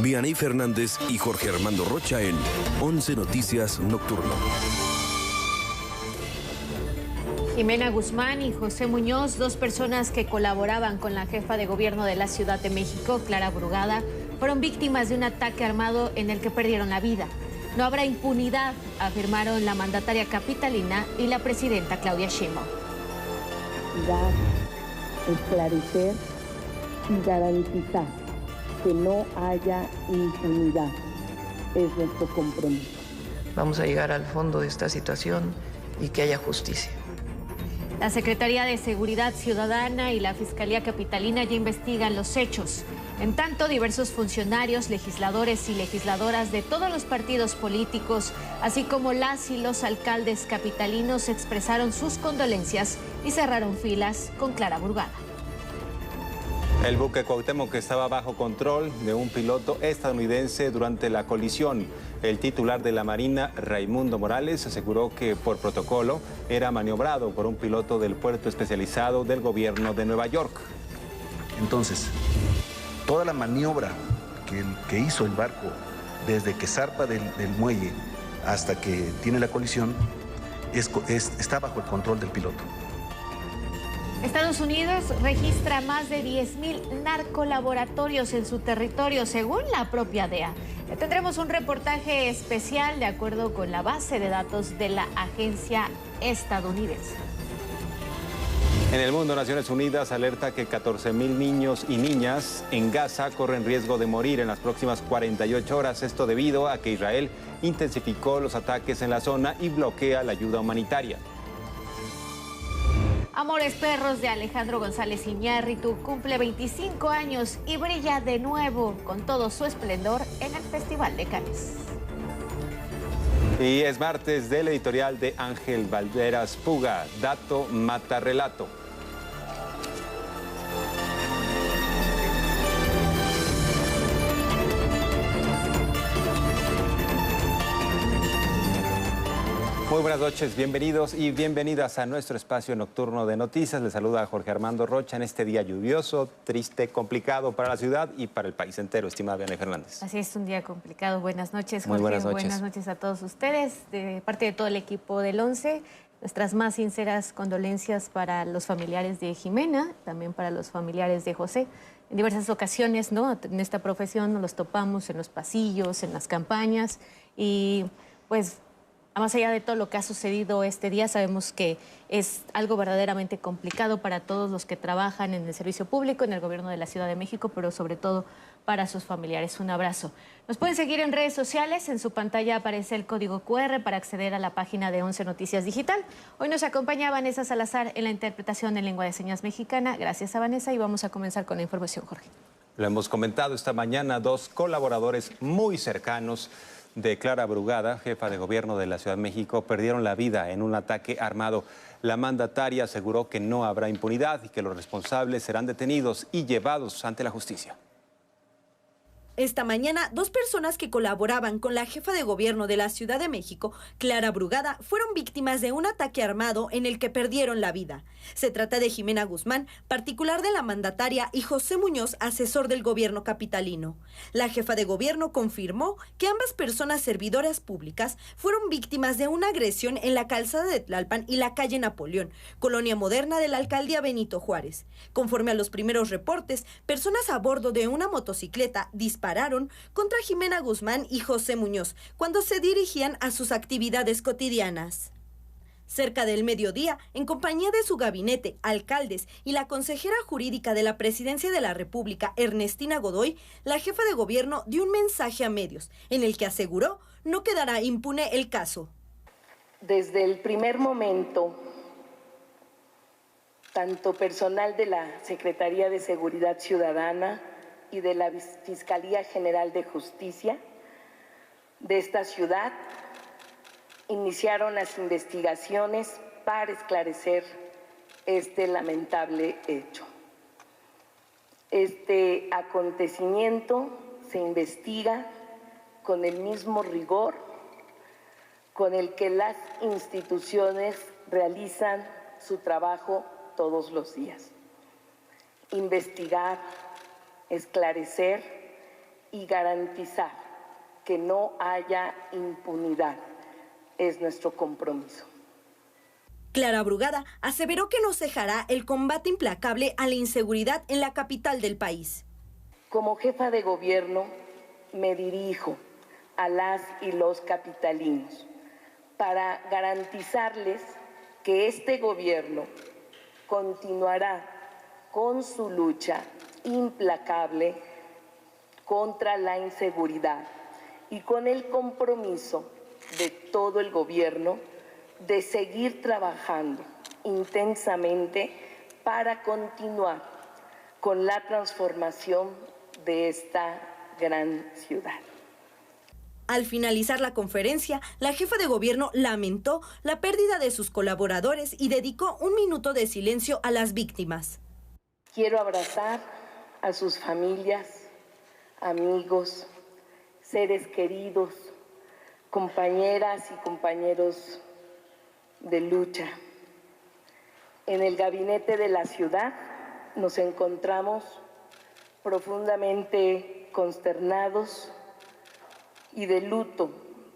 Vianey Fernández y Jorge Armando Rocha en 11 Noticias Nocturno. Jimena Guzmán y José Muñoz, dos personas que colaboraban con la jefa de gobierno de la Ciudad de México, Clara Brugada, fueron víctimas de un ataque armado en el que perdieron la vida. No habrá impunidad, afirmaron la mandataria capitalina y la presidenta Claudia Sheinbaum. Esclarecer y garantizar que no haya impunidad es nuestro compromiso. Vamos a llegar al fondo de esta situación y que haya justicia. La Secretaría de Seguridad Ciudadana y la Fiscalía Capitalina ya investigan los hechos. En tanto, diversos funcionarios, legisladores y legisladoras de todos los partidos políticos, así como las y los alcaldes capitalinos, expresaron sus condolencias y cerraron filas con Clara Brugada. El buque Cuauhtémoc que estaba bajo control de un piloto estadounidense durante la colisión. El titular de la Marina, Raimundo Morales, aseguró que por protocolo era maniobrado por un piloto del puerto especializado del gobierno de Nueva York. Entonces, toda la maniobra que hizo el barco desde que zarpa del muelle hasta que tiene la colisión está bajo el control del piloto. Estados Unidos registra más de 10,000 narcolaboratorios en su territorio, según la propia DEA. Tendremos un reportaje especial de acuerdo con la base de datos de la agencia estadounidense. En el mundo, Naciones Unidas alerta que 14,000 niños y niñas en Gaza corren riesgo de morir en las próximas 48 horas. Esto debido a que Israel intensificó los ataques en la zona y bloquea la ayuda humanitaria. Amores Perros de Alejandro González Iñárritu cumple 25 años y brilla de nuevo con todo su esplendor en el Festival de Cannes. Y es martes del editorial de Ángel Valderas Puga, Dato Mata Relato. Muy buenas noches, bienvenidos y bienvenidas a nuestro espacio nocturno de noticias. Les saluda Jorge Armando Rocha en este día lluvioso, triste, complicado para la ciudad y para el país entero, estimada Vianey Fernández. Así es, un día complicado. Buenas noches, Jorge. Muy buenas noches. Buenas noches a todos ustedes. De parte de todo el equipo del 11, nuestras más sinceras condolencias para los familiares de Jimena, también para los familiares de José. En diversas ocasiones, ¿no?, en esta profesión nos los topamos en los pasillos, en las campañas y pues más allá de todo lo que ha sucedido este día, sabemos que es algo verdaderamente complicado para todos los que trabajan en el servicio público, en el gobierno de la Ciudad de México, pero sobre todo para sus familiares. Un abrazo. Nos pueden seguir en redes sociales. En su pantalla aparece el código QR para acceder a la página de 11 Noticias Digital. Hoy nos acompaña Vanessa Salazar en la interpretación en lengua de señas mexicana. Gracias a Vanessa y vamos a comenzar con la información, Jorge. Lo hemos comentado esta mañana, dos colaboradores muy cercanos de Clara Brugada, jefa de gobierno de la Ciudad de México, perdieron la vida en un ataque armado. La mandataria aseguró que no habrá impunidad y que los responsables serán detenidos y llevados ante la justicia. Esta mañana, dos personas que colaboraban con la jefa de gobierno de la Ciudad de México, Clara Brugada, fueron víctimas de un ataque armado en el que perdieron la vida. Se trata de Jimena Guzmán, particular de la mandataria, y José Muñoz, asesor del gobierno capitalino. La jefa de gobierno confirmó que ambas personas servidoras públicas fueron víctimas de una agresión en la calzada de Tlalpan y la calle Napoleón, colonia moderna de la alcaldía Benito Juárez. Conforme a los primeros reportes, personas a bordo de una motocicleta dispararon contra Jimena Guzmán y José Muñoz cuando se dirigían a sus actividades cotidianas. Cerca del mediodía, en compañía de su gabinete, alcaldes y la consejera jurídica de la Presidencia de la República, Ernestina Godoy, la jefa de gobierno dio un mensaje a medios en el que aseguró no quedará impune el caso. Desde el primer momento, tanto personal de la Secretaría de Seguridad Ciudadana y de la Fiscalía General de Justicia de esta ciudad iniciaron las investigaciones para esclarecer este lamentable hecho. Este acontecimiento se investiga con el mismo rigor con el que las instituciones realizan su trabajo todos los días. Investigar, esclarecer y garantizar que no haya impunidad es nuestro compromiso. Clara Brugada aseveró que no cejará el combate implacable a la inseguridad en la capital del país. Como jefa de gobierno, me dirijo a las y los capitalinos para garantizarles que este gobierno continuará con su lucha implacable contra la inseguridad y con el compromiso de todo el gobierno de seguir trabajando intensamente para continuar con la transformación de esta gran ciudad. Al finalizar la conferencia, la jefa de gobierno lamentó la pérdida de sus colaboradores y dedicó un minuto de silencio a las víctimas. Quiero abrazar a sus familias, amigos, seres queridos, compañeras y compañeros de lucha. En el gabinete de la ciudad nos encontramos profundamente consternados y de luto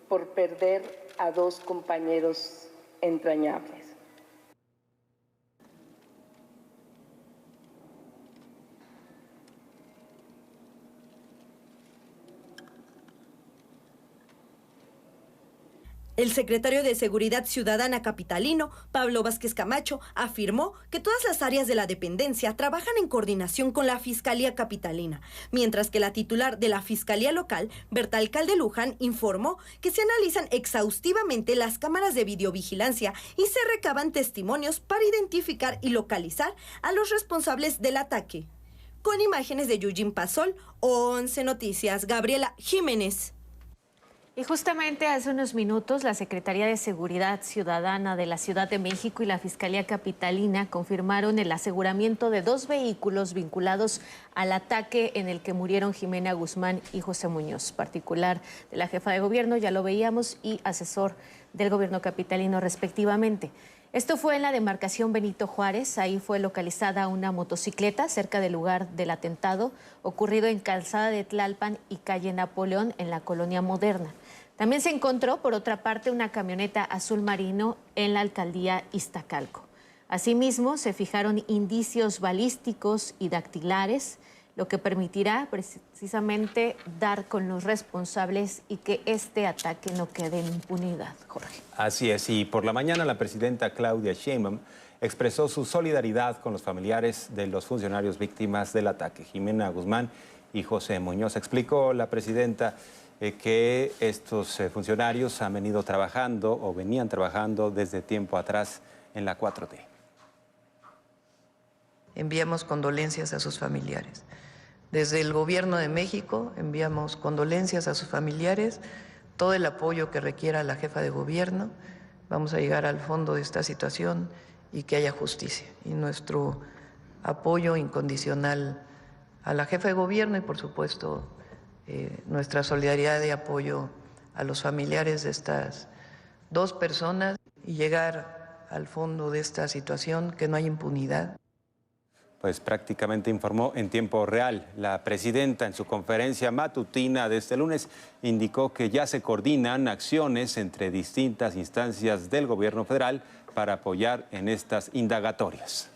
por perder a dos compañeros entrañables. El secretario de Seguridad Ciudadana capitalino, Pablo Vázquez Camacho, afirmó que todas las áreas de la dependencia trabajan en coordinación con la Fiscalía Capitalina, mientras que la titular de la Fiscalía Local, Berta Alcalde Luján, informó que se analizan exhaustivamente las cámaras de videovigilancia y se recaban testimonios para identificar y localizar a los responsables del ataque. Con imágenes de Eugene Pasol, 11 Noticias, Gabriela Jiménez. Y justamente hace unos minutos la Secretaría de Seguridad Ciudadana de la Ciudad de México y la Fiscalía Capitalina confirmaron el aseguramiento de 2 vehículos vinculados al ataque en el que murieron Jimena Guzmán y José Muñoz, particular de la jefa de gobierno, ya lo veíamos, y asesor del gobierno capitalino respectivamente. Esto fue en la demarcación Benito Juárez. Ahí fue localizada una motocicleta cerca del lugar del atentado ocurrido en Calzada de Tlalpan y calle Napoleón en la Colonia Moderna. También se encontró, por otra parte, una camioneta azul marino en la alcaldía Iztacalco. Asimismo, se fijaron indicios balísticos y dactilares, lo que permitirá precisamente dar con los responsables y que este ataque no quede en impunidad, Jorge. Así es, y por la mañana la presidenta Claudia Sheinbaum expresó su solidaridad con los familiares de los funcionarios víctimas del ataque, Jimena Guzmán y José Muñoz. Explicó la presidenta que estos funcionarios han venido trabajando o venían trabajando desde tiempo atrás en la 4T. Enviamos condolencias a sus familiares. Desde el Gobierno de México enviamos condolencias a sus familiares, todo el apoyo que requiera la jefa de gobierno. Vamos a llegar al fondo de esta situación y que haya justicia. Y nuestro apoyo incondicional a la jefa de gobierno y, por supuesto, nuestra solidaridad y apoyo a los familiares de estas 2 personas y llegar al fondo de esta situación, que no hay impunidad. Pues prácticamente informó en tiempo real. La presidenta en su conferencia matutina de este lunes indicó que ya se coordinan acciones entre distintas instancias del gobierno federal para apoyar en estas indagatorias.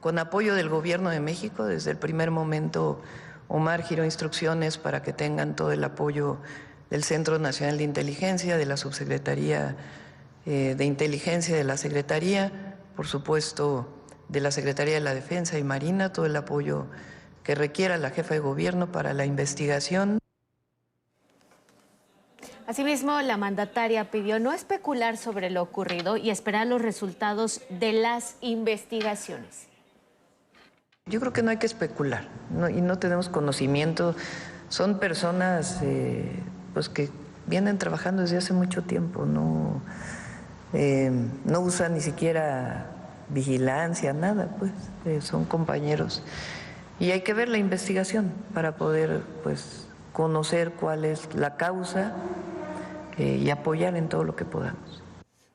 Con apoyo del Gobierno de México, desde el primer momento Omar giró instrucciones para que tengan todo el apoyo del Centro Nacional de Inteligencia, de la Subsecretaría de Inteligencia de la Secretaría, por supuesto de la Secretaría de la Defensa y Marina, todo el apoyo que requiera la jefa de gobierno para la investigación. Asimismo, la mandataria pidió no especular sobre lo ocurrido y esperar los resultados de las investigaciones. Yo creo que no hay que especular, y no tenemos conocimiento. Son personas pues que vienen trabajando desde hace mucho tiempo, no usan ni siquiera vigilancia, nada, pues son compañeros. Y hay que ver la investigación para poder pues conocer cuál es la causa y apoyar en todo lo que podamos.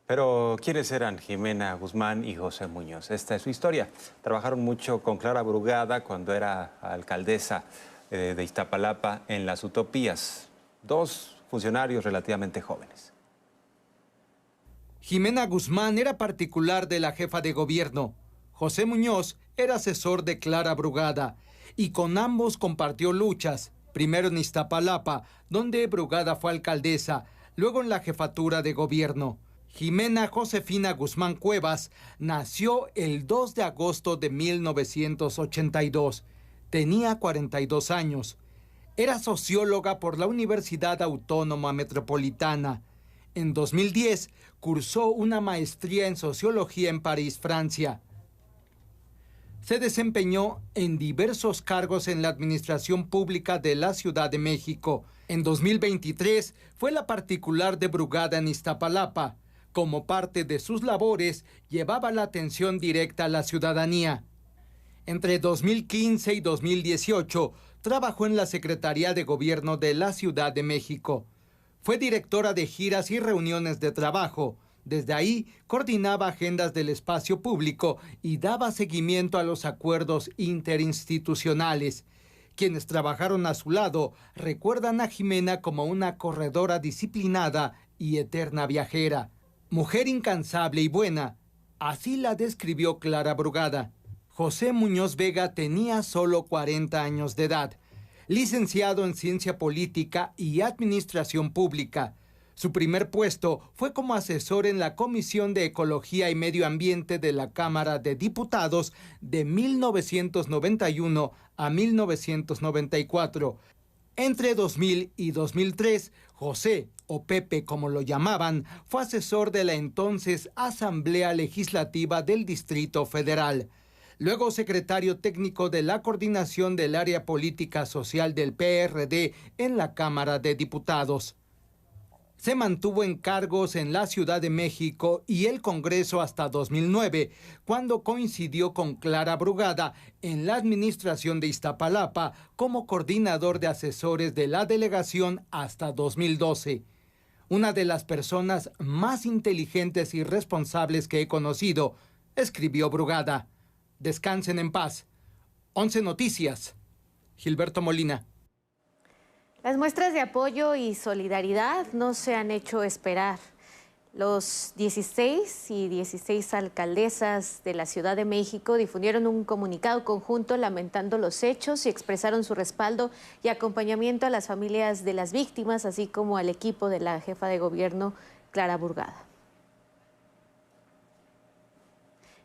Pero ¿quiénes eran Jimena Guzmán y José Muñoz? Esta es su historia. Trabajaron mucho con Clara Brugada cuando era alcaldesa de Iztapalapa en Las Utopías. 2 funcionarios relativamente jóvenes. Jimena Guzmán era particular de la jefa de gobierno. José Muñoz era asesor de Clara Brugada y con ambos compartió luchas, primero en Iztapalapa, donde Brugada fue alcaldesa, luego en la jefatura de gobierno. Jimena Josefina Guzmán Cuevas nació el 2 de agosto de 1982. Tenía 42 años. Era socióloga por la Universidad Autónoma Metropolitana. En 2010 cursó una maestría en sociología en París, Francia. Se desempeñó en diversos cargos en la administración pública de la Ciudad de México. En 2023 fue la particular de Brugada en Iztapalapa. Como parte de sus labores, llevaba la atención directa a la ciudadanía. Entre 2015 y 2018, trabajó en la Secretaría de Gobierno de la Ciudad de México. Fue directora de giras y reuniones de trabajo. Desde ahí, coordinaba agendas del espacio público y daba seguimiento a los acuerdos interinstitucionales. Quienes trabajaron a su lado recuerdan a Jimena como una corredora disciplinada y eterna viajera. Mujer incansable y buena, así la describió Clara Brugada. José Muñoz Vega tenía solo 40 años de edad, licenciado en Ciencia Política y Administración Pública. Su primer puesto fue como asesor en la Comisión de Ecología y Medio Ambiente de la Cámara de Diputados de 1991 a 1994. Entre 2000 y 2003, José, o Pepe como lo llamaban, fue asesor de la entonces Asamblea Legislativa del Distrito Federal. Luego secretario técnico de la coordinación del área política social del PRD en la Cámara de Diputados. Se mantuvo en cargos en la Ciudad de México y el Congreso hasta 2009, cuando coincidió con Clara Brugada en la administración de Iztapalapa como coordinador de asesores de la delegación hasta 2012. Una de las personas más inteligentes y responsables que he conocido, escribió Brugada. Descansen en paz. 11 Noticias. Gilberto Molina. Las muestras de apoyo y solidaridad no se han hecho esperar. Los 16 y 16 alcaldesas de la Ciudad de México difundieron un comunicado conjunto lamentando los hechos y expresaron su respaldo y acompañamiento a las familias de las víctimas, así como al equipo de la jefa de gobierno, Clara Brugada.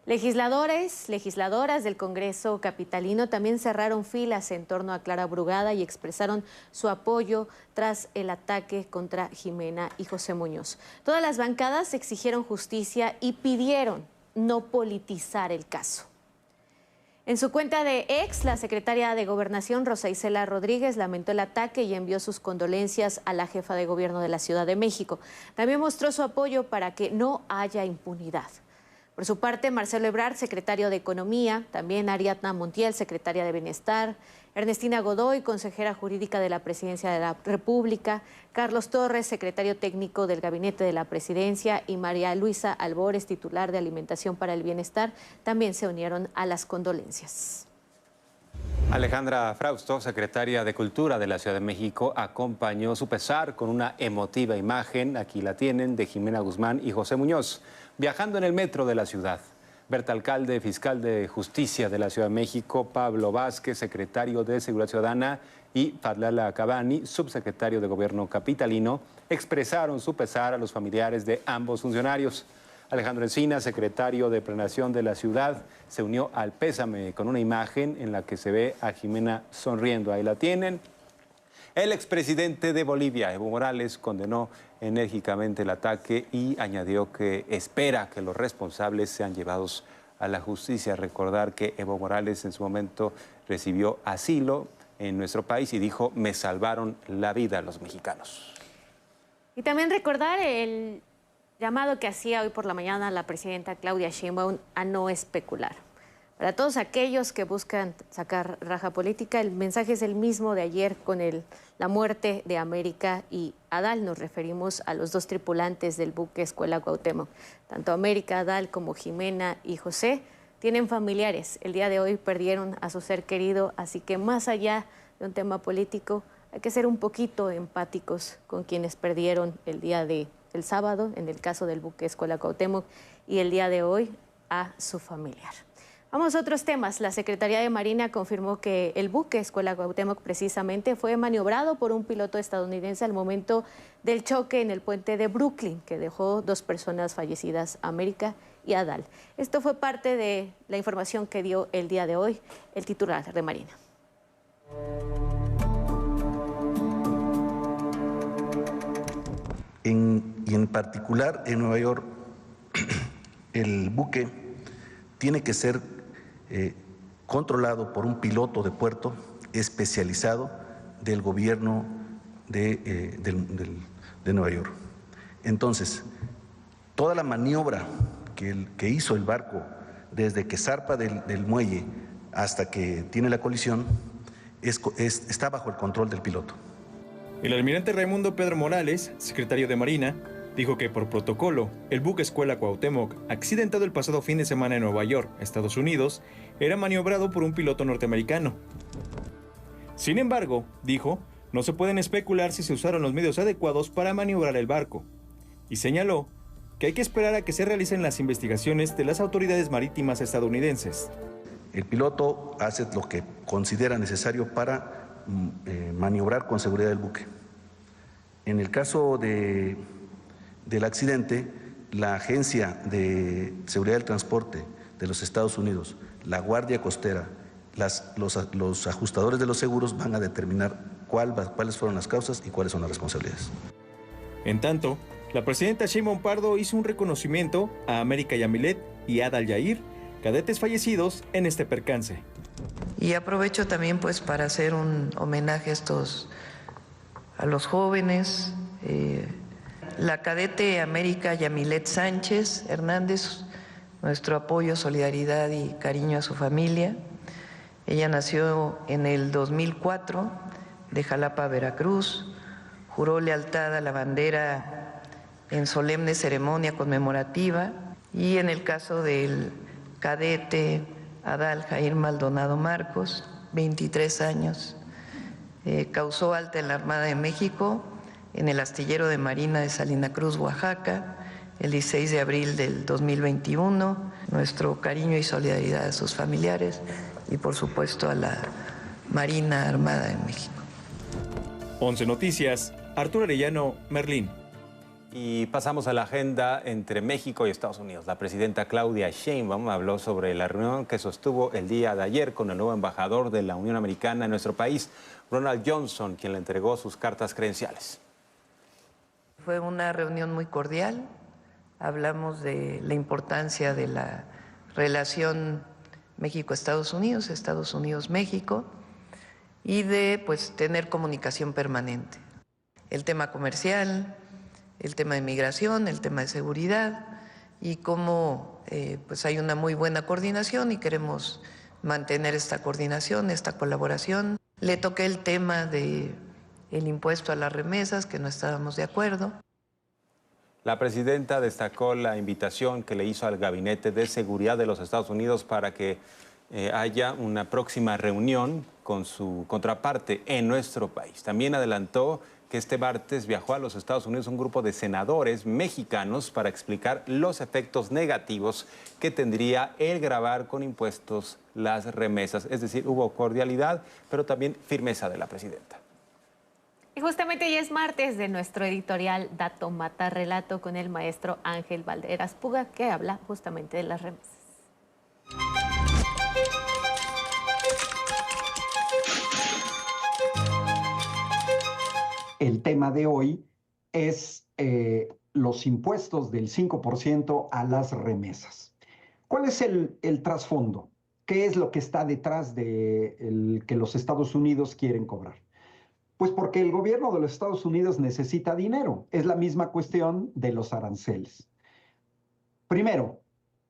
Legisladores, legisladoras del Congreso capitalino también cerraron filas en torno a Clara Brugada y expresaron su apoyo tras el ataque contra Jimena y José Muñoz. Todas las bancadas exigieron justicia y pidieron no politizar el caso. En su cuenta de X, la secretaria de Gobernación, Rosa Isela Rodríguez, lamentó el ataque y envió sus condolencias a la jefa de gobierno de la Ciudad de México. También mostró su apoyo para que no haya impunidad. Por su parte, Marcelo Ebrard, secretario de Economía, también Ariadna Montiel, secretaria de Bienestar, Ernestina Godoy, consejera jurídica de la Presidencia de la República, Carlos Torres, secretario técnico del Gabinete de la Presidencia, y María Luisa Albores, titular de Alimentación para el Bienestar, también se unieron a las condolencias. Alejandra Frausto, secretaria de Cultura de la Ciudad de México, acompañó su pesar con una emotiva imagen, aquí la tienen, de Jimena Guzmán y José Muñoz, viajando en el metro de la ciudad. Berta Alcalde, fiscal de Justicia de la Ciudad de México, Pablo Vázquez, secretario de Seguridad Ciudadana, y Fadlala Cabani, subsecretario de Gobierno capitalino, expresaron su pesar a los familiares de ambos funcionarios. Alejandro Encina, secretario de Planeación de la ciudad, se unió al pésame con una imagen en la que se ve a Jimena sonriendo. Ahí la tienen. El expresidente de Bolivia, Evo Morales, condenó enérgicamente el ataque y añadió que espera que los responsables sean llevados a la justicia. Recordar que Evo Morales en su momento recibió asilo en nuestro país y dijo: me salvaron la vida los mexicanos. Y también recordar el llamado que hacía hoy por la mañana la presidenta Claudia Sheinbaum a no especular. Para todos aquellos que buscan sacar raja política, el mensaje es el mismo de ayer con la muerte de América y Adal. Nos referimos a los dos tripulantes del buque Escuela Cuauhtémoc. Tanto América, Adal, como Jimena y José tienen familiares. El día de hoy perdieron a su ser querido, así que más allá de un tema político, hay que ser un poquito empáticos con quienes perdieron el día del sábado, en el caso del buque Escuela Cuauhtémoc, y el día de hoy a su familiar. Vamos a otros temas. La Secretaría de Marina confirmó que el buque Escuela Cuauhtémoc precisamente fue maniobrado por un piloto estadounidense al momento del choque en el puente de Brooklyn, que dejó 2 personas fallecidas, América y Adal. Esto fue parte de la información que dio el día de hoy el titular de Marina. Y en particular en Nueva York, el buque tiene que ser controlado por un piloto de puerto especializado del gobierno de Nueva York. Entonces, toda la maniobra que hizo el barco desde que zarpa del muelle hasta que tiene la colisión está bajo el control del piloto. El almirante Raimundo Pedro Morales, secretario de Marina, dijo que por protocolo, el buque Escuela Cuauhtémoc, accidentado el pasado fin de semana en Nueva York, Estados Unidos, era maniobrado por un piloto norteamericano. Sin embargo, dijo, no se pueden especular si se usaron los medios adecuados para maniobrar el barco. Y señaló que hay que esperar a que se realicen las investigaciones de las autoridades marítimas estadounidenses. El piloto hace lo que considera necesario para maniobrar con seguridad el buque. En el caso del accidente, la Agencia de Seguridad del Transporte de los Estados Unidos, la Guardia Costera, los ajustadores de los seguros van a determinar cuáles fueron las causas y cuáles son las responsabilidades. En tanto, la presidenta Sheinbaum Pardo hizo un reconocimiento a América Yamilet y Adal Yair, cadetes fallecidos en este percance. Y aprovecho también pues para hacer un homenaje a los jóvenes. La cadete América Yamilet Sánchez Hernández, nuestro apoyo, solidaridad y cariño a su familia. Ella nació en el 2004 de Jalapa, Veracruz, juró lealtad a la bandera en solemne ceremonia conmemorativa, y en el caso del cadete Adal Jair Maldonado Marcos, 23 años, causó alta en la Armada de México, en el astillero de Marina de Salina Cruz, Oaxaca, el 16 de abril del 2021. Nuestro cariño y solidaridad a sus familiares y, por supuesto, a la Marina Armada de México. 11 Noticias, Arturo Arellano, Merlín. Y pasamos a la agenda entre México y Estados Unidos. La presidenta Claudia Sheinbaum habló sobre la reunión que sostuvo el día de ayer con el nuevo embajador de la Unión Americana en nuestro país, Ronald Johnson, quien le entregó sus cartas credenciales. Fue una reunión muy cordial. Hablamos de la importancia de la relación México-Estados Unidos, Estados Unidos-México, y de tener comunicación permanente. El tema comercial, el tema de migración, el tema de seguridad, y cómo hay una muy buena coordinación y queremos mantener esta coordinación, esta colaboración. Le toqué el tema del impuesto a las remesas, que no estábamos de acuerdo. La presidenta destacó la invitación que le hizo al Gabinete de Seguridad de los Estados Unidos para que haya una próxima reunión con su contraparte en nuestro país. También adelantó que este martes viajó a los Estados Unidos un grupo de senadores mexicanos para explicar los efectos negativos que tendría el gravar con impuestos las remesas. Es decir, hubo cordialidad, pero también firmeza de la presidenta. Y justamente ya es martes de nuestro editorial Dato Mata Relato con el maestro Ángel Valderas Puga, que habla justamente de las remesas. El tema de hoy es los impuestos del 5% a las remesas. ¿Cuál es el trasfondo? ¿Qué es lo que está detrás de que los Estados Unidos quieren cobrar? Pues porque el gobierno de los Estados Unidos necesita dinero. Es la misma cuestión de los aranceles. Primero,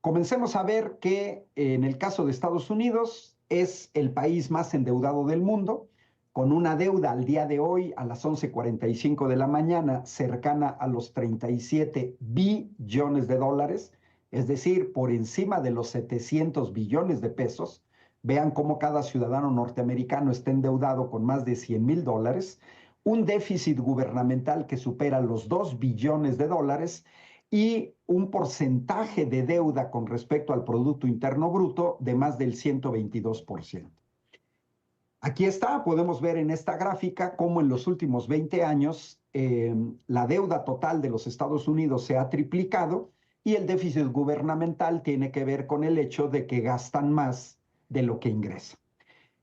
comencemos a ver que en el caso de Estados Unidos es el país más endeudado del mundo, con una deuda al día de hoy, a las 11:45 de la mañana, cercana a los 37 billones de dólares, es decir, por encima de los 700 billones de pesos, Vean cómo cada ciudadano norteamericano está endeudado con más de $100,000, un déficit gubernamental que supera los $2 billones y un porcentaje de deuda con respecto al Producto Interno Bruto de más del 122%. Aquí está, podemos ver en esta gráfica cómo en los últimos 20 años la deuda total de los Estados Unidos se ha triplicado y el déficit gubernamental tiene que ver con el hecho de que gastan más de lo que ingresan.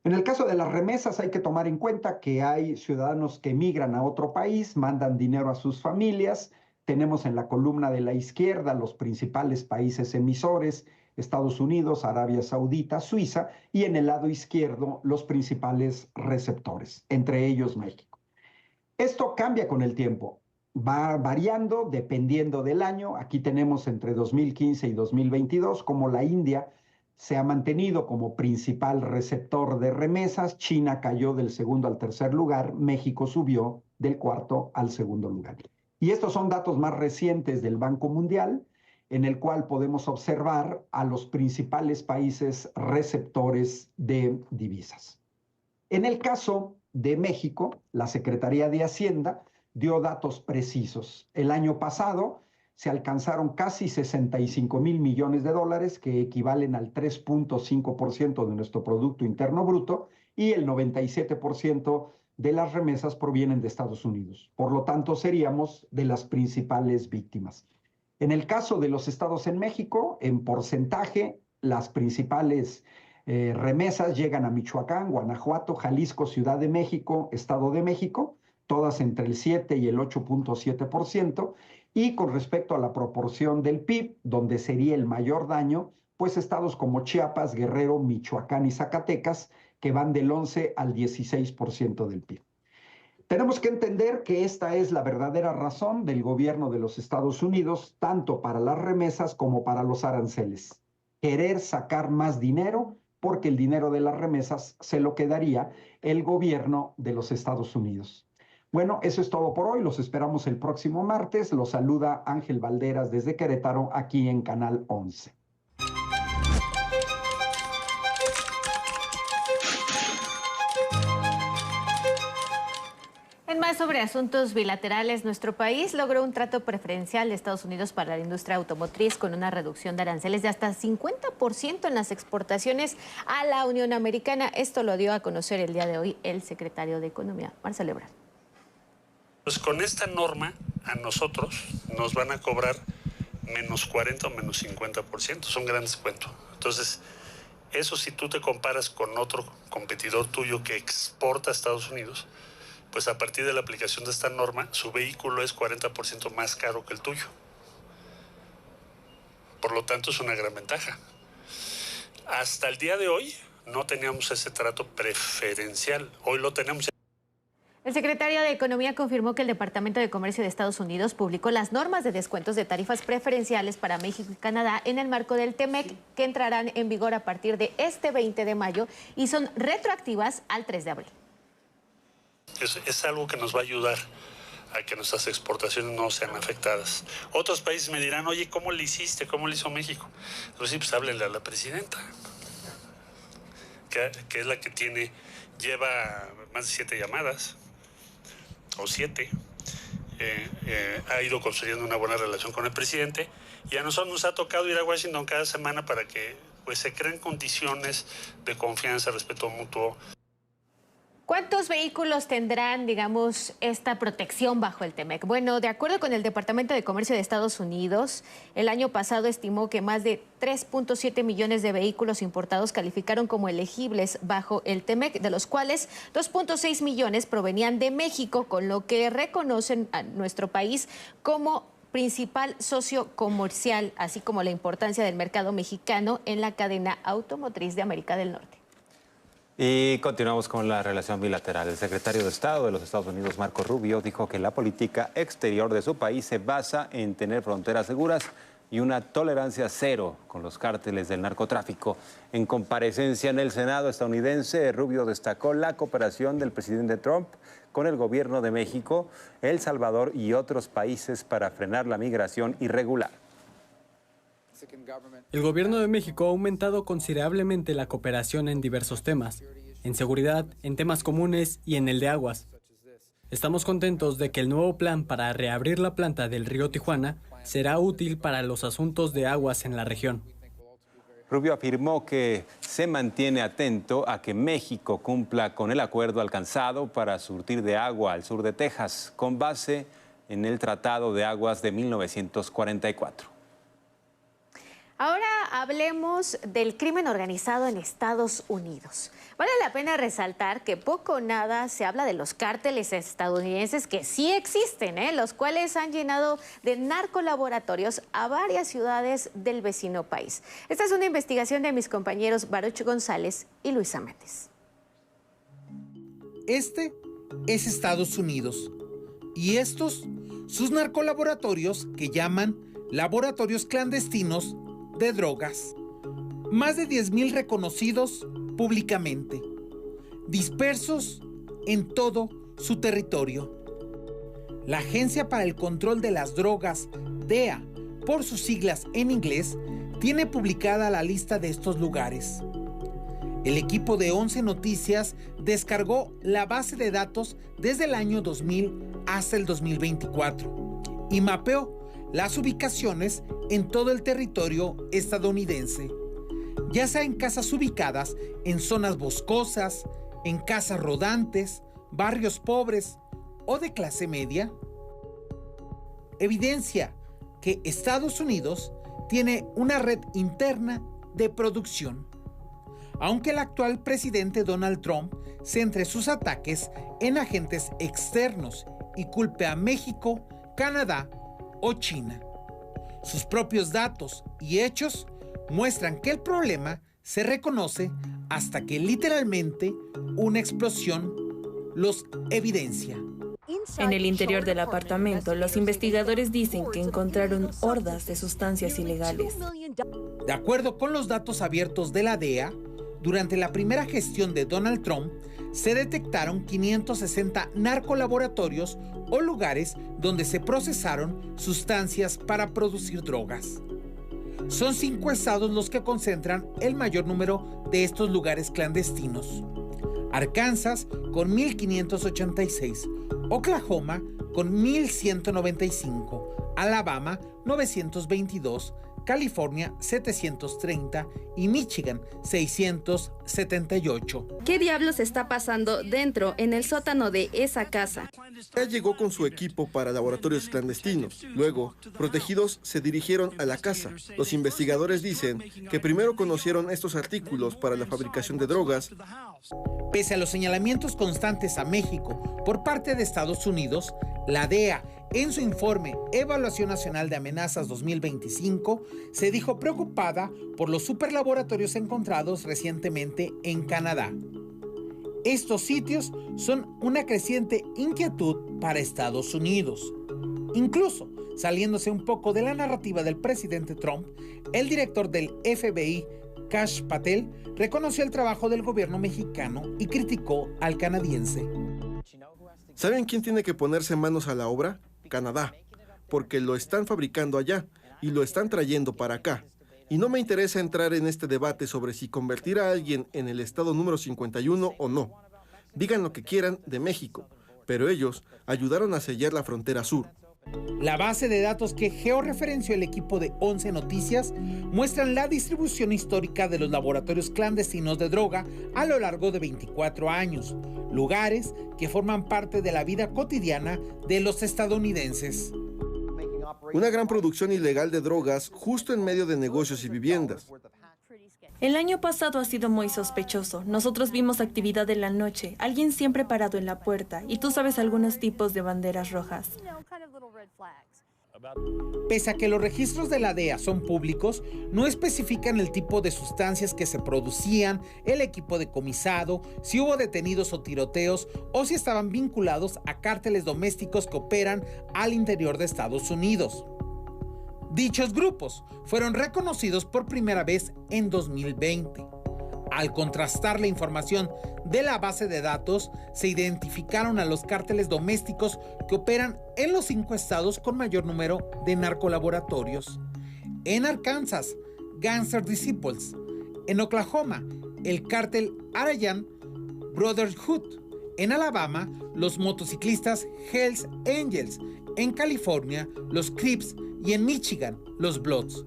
En el caso de las remesas hay que tomar en cuenta que hay ciudadanos que emigran a otro país, mandan dinero a sus familias. Tenemos en la columna de la izquierda los principales países emisores, Estados Unidos, Arabia Saudita, Suiza, y en el lado izquierdo los principales receptores, entre ellos México. Esto cambia con el tiempo, va variando dependiendo del año. Aquí tenemos entre 2015 y 2022 como la India se ha mantenido como principal receptor de remesas, China cayó del segundo al tercer lugar, México subió del cuarto al segundo lugar. Y estos son datos más recientes del Banco Mundial, en el cual podemos observar a los principales países receptores de divisas. En el caso de México, la Secretaría de Hacienda dio datos precisos. El año pasado se alcanzaron casi $65,000 millones, que equivalen al 3.5% de nuestro Producto Interno Bruto, y el 97% de las remesas provienen de Estados Unidos. Por lo tanto, seríamos de las principales víctimas. En el caso de los estados en México, en porcentaje, las principales remesas llegan a Michoacán, Guanajuato, Jalisco, Ciudad de México, Estado de México, todas entre el 7 y el 8.7%, y con respecto a la proporción del PIB, donde sería el mayor daño, pues estados como Chiapas, Guerrero, Michoacán y Zacatecas, que van del 11 al 16% del PIB. Tenemos que entender que esta es la verdadera razón del gobierno de los Estados Unidos, tanto para las remesas como para los aranceles. Querer sacar más dinero, porque el dinero de las remesas se lo quedaría el gobierno de los Estados Unidos. Bueno, eso es todo por hoy. Los esperamos el próximo martes. Los saluda Ángel Valderas desde Querétaro, aquí en Canal 11. En más sobre asuntos bilaterales, nuestro país logró un trato preferencial de Estados Unidos para la industria automotriz con una reducción de aranceles de hasta 50% en las exportaciones a la Unión Americana. Esto lo dio a conocer el día de hoy el secretario de Economía, Marcelo Ebrard. Pues con esta norma a nosotros nos van a cobrar menos 40 o menos 50%, es un gran descuento. Entonces, eso si tú te comparas con otro competidor tuyo que exporta a Estados Unidos, pues a partir de la aplicación de esta norma, su vehículo es 40% más caro que el tuyo. Por lo tanto, es una gran ventaja. Hasta el día de hoy no teníamos ese trato preferencial, hoy lo tenemos. El secretario de Economía confirmó que el Departamento de Comercio de Estados Unidos publicó las normas de descuentos de tarifas preferenciales para México y Canadá en el marco del TEMEC, que entrarán en vigor a partir de este 20 de mayo y son retroactivas al 3 de abril. Es algo que nos va a ayudar a que nuestras exportaciones no sean afectadas. Otros países me dirán, oye, ¿cómo le hiciste? ¿Cómo le hizo México? Pues sí, pues háblenle a la presidenta, que es la que lleva más de 7 llamadas. O 7, ha ido construyendo una buena relación con el presidente, y a nosotros nos ha tocado ir a Washington cada semana para que pues, se creen condiciones de confianza, respeto mutuo. ¿Cuántos vehículos tendrán, digamos, esta protección bajo el TEMEC? Bueno, de acuerdo con el Departamento de Comercio de Estados Unidos, el año pasado estimó que más de 3.7 millones de vehículos importados calificaron como elegibles bajo el TEMEC, de los cuales 2.6 millones provenían de México, con lo que reconocen a nuestro país como principal socio comercial, así como la importancia del mercado mexicano en la cadena automotriz de América del Norte. Y continuamos con la relación bilateral. El secretario de Estado de los Estados Unidos, Marco Rubio, dijo que la política exterior de su país se basa en tener fronteras seguras y una tolerancia cero con los cárteles del narcotráfico. En comparecencia en el Senado estadounidense, Rubio destacó la cooperación del presidente Trump con el gobierno de México, El Salvador y otros países para frenar la migración irregular. El gobierno de México ha aumentado considerablemente la cooperación en diversos temas, en seguridad, en temas comunes y en el de aguas. Estamos contentos de que el nuevo plan para reabrir la planta del río Tijuana será útil para los asuntos de aguas en la región. Rubio afirmó que se mantiene atento a que México cumpla con el acuerdo alcanzado para surtir de agua al sur de Texas, con base en el Tratado de Aguas de 1944. Ahora hablemos del crimen organizado en Estados Unidos. Vale la pena resaltar que poco o nada se habla de los cárteles estadounidenses que sí existen, los cuales han llenado de narcolaboratorios a varias ciudades del vecino país. Esta es una investigación de mis compañeros Baruch González y Luisa Méndez. Este es Estados Unidos y estos sus narcolaboratorios que llaman laboratorios clandestinos de drogas. Más de 10,000 reconocidos públicamente, dispersos en todo su territorio. La Agencia para el Control de las Drogas, DEA, por sus siglas en inglés, tiene publicada la lista de estos lugares. El equipo de 11 Noticias descargó la base de datos desde el año 2000 hasta el 2024 y mapeó las ubicaciones en todo el territorio estadounidense, ya sea en casas ubicadas en zonas boscosas, en casas rodantes, barrios pobres o de clase media. Evidencia que Estados Unidos tiene una red interna de producción. Aunque el actual presidente Donald Trump centre sus ataques en agentes externos y culpe a México, Canadá o China. Sus propios datos y hechos muestran que el problema se reconoce hasta que literalmente una explosión los evidencia. En el interior del apartamento, los investigadores dicen que encontraron hordas de sustancias ilegales. De acuerdo con los datos abiertos de la DEA, durante la primera gestión de Donald Trump, se detectaron 560 narcolaboratorios o lugares donde se procesaron sustancias para producir drogas. Son 5 estados los que concentran el mayor número de estos lugares clandestinos. Arkansas con 1,586, Oklahoma con 1,195, Alabama 922, California 730 y Michigan 678. ¿Qué diablos está pasando dentro, en el sótano de esa casa? Él llegó con su equipo para laboratorios clandestinos. Luego, protegidos se dirigieron a la casa. Los investigadores dicen que primero conocieron estos artículos para la fabricación de drogas. Pese a los señalamientos constantes a México por parte de Estados Unidos, la DEA, en su informe Evaluación Nacional de Amenazas 2025, se dijo preocupada por los superlaboratorios encontrados recientemente en Canadá. Estos sitios son una creciente inquietud para Estados Unidos. Incluso, saliéndose un poco de la narrativa del presidente Trump, el director del FBI, Kash Patel, reconoció el trabajo del gobierno mexicano y criticó al canadiense. ¿Saben quién tiene que ponerse manos a la obra? Canadá, porque lo están fabricando allá y lo están trayendo para acá. Y no me interesa entrar en este debate sobre si convertir a alguien en el estado número 51 o no. Digan lo que quieran de México, pero ellos ayudaron a sellar la frontera sur. La base de datos que georreferenció el equipo de 11 Noticias muestran la distribución histórica de los laboratorios clandestinos de droga a lo largo de 24 años, lugares que forman parte de la vida cotidiana de los estadounidenses. Una gran producción ilegal de drogas justo en medio de negocios y viviendas. El año pasado ha sido muy sospechoso. Nosotros vimos actividad en la noche, alguien siempre parado en la puerta, y tú sabes algunos tipos de banderas rojas. Pese a que los registros de la DEA son públicos, no especifican el tipo de sustancias que se producían, el equipo decomisado, si hubo detenidos o tiroteos, o si estaban vinculados a cárteles domésticos que operan al interior de Estados Unidos. Dichos grupos fueron reconocidos por primera vez en 2020. Al contrastar la información de la base de datos, se identificaron a los cárteles domésticos que operan en los 5 estados con mayor número de narcolaboratorios. En Arkansas, Gangster Disciples. En Oklahoma, el cártel Aryan Brotherhood. En Alabama, los motociclistas Hells Angels. En California, los Crips. Y en Michigan, los Bloods.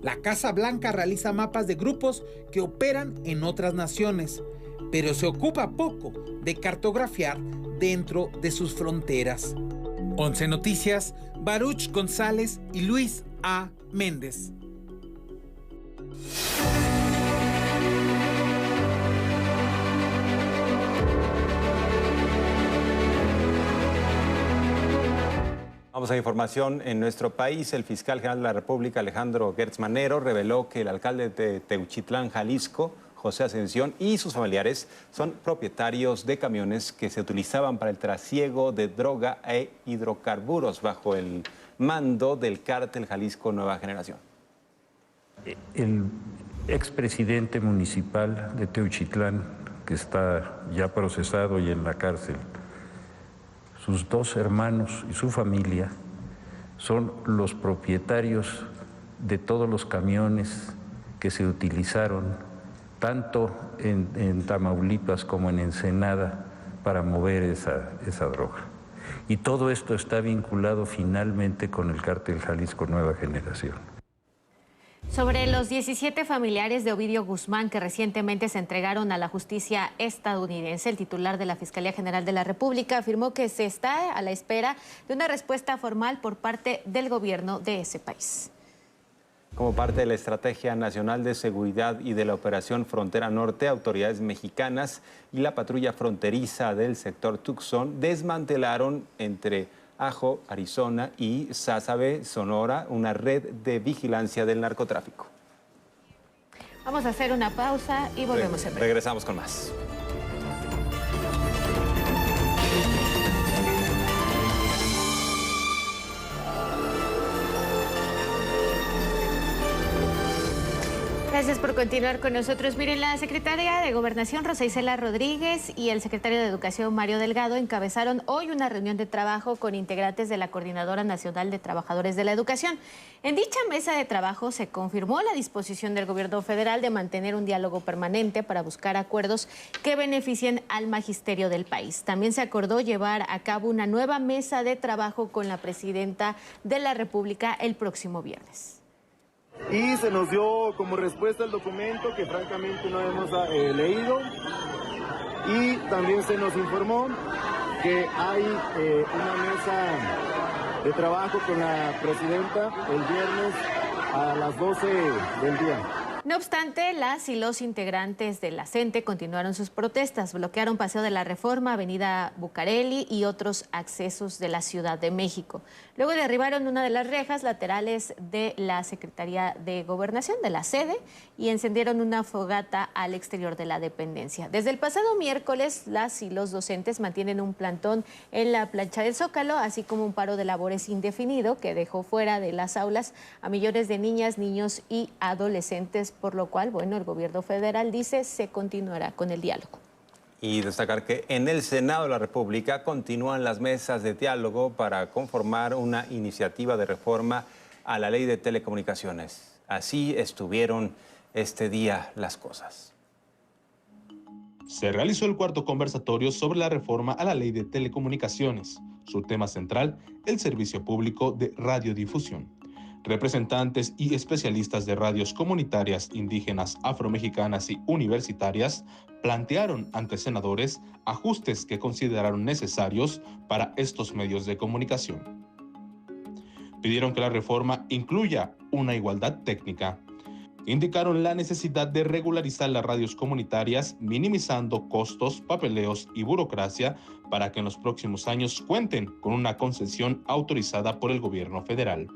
La Casa Blanca realiza mapas de grupos que operan en otras naciones, pero se ocupa poco de cartografiar dentro de sus fronteras. 11 Noticias, Baruch González y Luis A. Méndez. Vamos a información en nuestro país. El fiscal general de la República, Alejandro Gertz Manero, reveló que el alcalde de Teuchitlán, Jalisco, José Ascensión, y sus familiares son propietarios de camiones que se utilizaban para el trasiego de droga e hidrocarburos bajo el mando del cártel Jalisco Nueva Generación. El expresidente municipal de Teuchitlán, que está ya procesado y en la cárcel, sus 2 hermanos y su familia son los propietarios de todos los camiones que se utilizaron tanto en Tamaulipas como en Ensenada para mover esa droga. Y todo esto está vinculado finalmente con el cártel Jalisco Nueva Generación. Sobre los 17 familiares de Ovidio Guzmán que recientemente se entregaron a la justicia estadounidense, el titular de la Fiscalía General de la República afirmó que se está a la espera de una respuesta formal por parte del gobierno de ese país. Como parte de la Estrategia Nacional de Seguridad y de la Operación Frontera Norte, autoridades mexicanas y la patrulla fronteriza del sector Tucson desmantelaron entre Ajo, Arizona y Sázabe, Sonora, una red de vigilancia del narcotráfico. Vamos a hacer una pausa y volvemos en breve. Regresamos con más. Gracias por continuar con nosotros. Miren, la secretaria de Gobernación, Rosa Isela Rodríguez, y el secretario de Educación, Mario Delgado, encabezaron hoy una reunión de trabajo con integrantes de la Coordinadora Nacional de Trabajadores de la Educación. En dicha mesa de trabajo se confirmó la disposición del gobierno federal de mantener un diálogo permanente para buscar acuerdos que beneficien al magisterio del país. También se acordó llevar a cabo una nueva mesa de trabajo con la presidenta de la República el próximo viernes. Y se nos dio como respuesta el documento que francamente no hemos leído, y también se nos informó que hay una mesa de trabajo con la presidenta el viernes a las 12 del día. No obstante, las y los integrantes de la CENTE continuaron sus protestas, bloquearon Paseo de la Reforma, Avenida Bucareli y otros accesos de la Ciudad de México. Luego derribaron una de las rejas laterales de la Secretaría de Gobernación, de la sede, y encendieron una fogata al exterior de la dependencia. Desde el pasado miércoles, las y los docentes mantienen un plantón en la plancha del Zócalo, así como un paro de labores indefinido que dejó fuera de las aulas a millones de niñas, niños y adolescentes, por lo cual, bueno, el gobierno federal dice se continuará con el diálogo. Y destacar que en el Senado de la República continúan las mesas de diálogo para conformar una iniciativa de reforma a la Ley de Telecomunicaciones. Así estuvieron este día las cosas. Se realizó el cuarto conversatorio sobre la reforma a la Ley de Telecomunicaciones. Su tema central, el servicio público de radiodifusión. Representantes y especialistas de radios comunitarias, indígenas, afromexicanas y universitarias plantearon ante senadores ajustes que consideraron necesarios para estos medios de comunicación. Pidieron que la reforma incluya una igualdad técnica. Indicaron la necesidad de regularizar las radios comunitarias, minimizando costos, papeleos y burocracia para que en los próximos años cuenten con una concesión autorizada por el gobierno federal.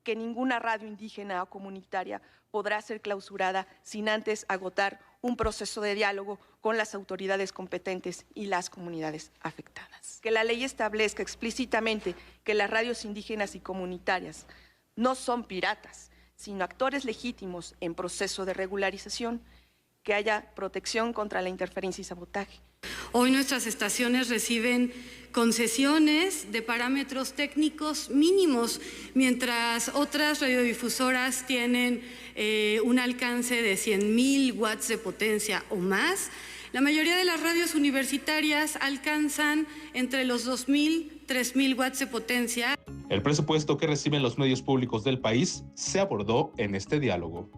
Que ninguna radio indígena o comunitaria podrá ser clausurada sin antes agotar un proceso de diálogo con las autoridades competentes y las comunidades afectadas. Que la ley establezca explícitamente que las radios indígenas y comunitarias no son piratas, sino actores legítimos en proceso de regularización, que haya protección contra la interferencia y sabotaje. Hoy nuestras estaciones reciben concesiones de parámetros técnicos mínimos, mientras otras radiodifusoras tienen un alcance de 100.000 watts de potencia o más. La mayoría de las radios universitarias alcanzan entre los 2.000, 3.000 watts de potencia. El presupuesto que reciben los medios públicos del país se abordó en este diálogo.